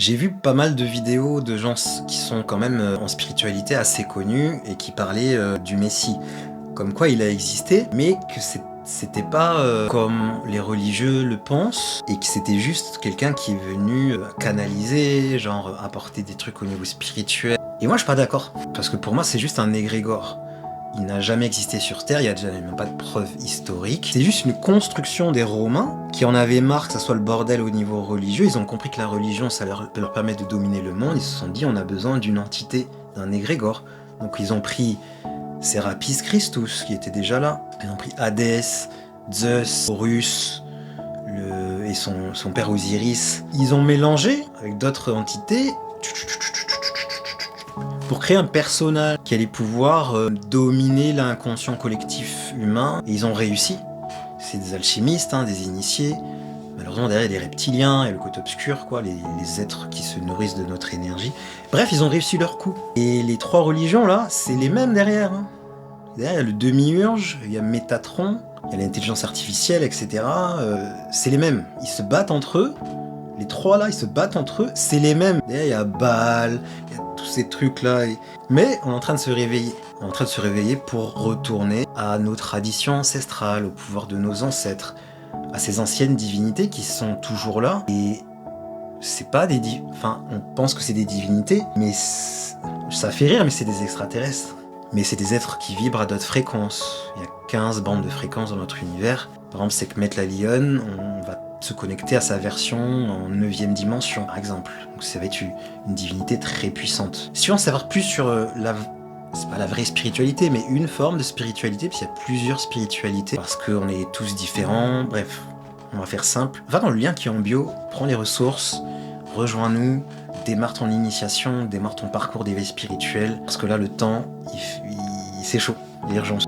J'ai vu pas mal de vidéos de gens qui sont quand même en spiritualité assez connus et qui parlaient du Messie. Comme quoi il a existé, mais que c'était pas comme les religieux le pensent, et que c'était juste quelqu'un qui est venu canaliser, genre apporter des trucs au niveau spirituel. Et moi je suis pas d'accord, parce que pour moi c'est juste un égrégore. Il n'a jamais existé sur Terre, il n'y a déjà même pas de preuves historiques. C'est juste une construction des Romains qui en avaient marre que ça soit le bordel au niveau religieux. Ils ont compris que la religion, ça leur permet de dominer le monde. Ils se sont dit, on a besoin d'une entité, d'un égrégore. Donc ils ont pris Serapis Christus, qui était déjà là. Ils ont pris Hadès, Zeus, Horus, et son père Osiris. Ils ont mélangé avec d'autres entités pour créer un personnage qui allait pouvoir dominer l'inconscient collectif humain. Et ils ont réussi. C'est des alchimistes, des initiés. Malheureusement, derrière, il y a des reptiliens, il y a le côté obscur, quoi, les êtres qui se nourrissent de notre énergie. Bref, ils ont réussi leur coup. Et les trois religions, là, c'est les mêmes derrière. Derrière, il y a le demi-urge, il y a Métatron, il y a l'intelligence artificielle, etc. C'est les mêmes. Ils se battent entre eux. Les trois, là, ils se battent entre eux. C'est les mêmes. Derrière, il y a Baal, il y a tous ces trucs-là. Mais on est en train de se réveiller. On est en train de se réveiller pour retourner à nos traditions ancestrales, au pouvoir de nos ancêtres, à ces anciennes divinités qui sont toujours là. Et c'est pas des enfin, on pense que c'est des divinités, mais ça fait rire, mais c'est des extraterrestres. Mais c'est des êtres qui vibrent à d'autres fréquences. Il y a 15 bandes de fréquences dans notre univers. Par exemple, Sekhmet la lionne, on va se connecter à sa version en 9e dimension, par exemple. Donc ça va être une divinité très puissante. Si on veut en savoir plus sur c'est pas la vraie spiritualité, mais une forme de spiritualité, puis il y a plusieurs spiritualités, parce qu'on est tous différents, bref, on va faire simple. Va dans le lien qui est en bio, prends les ressources, rejoins-nous, démarre ton initiation, démarre ton parcours d'éveil spirituel, parce que là, le temps, c'est chaud, l'urgence.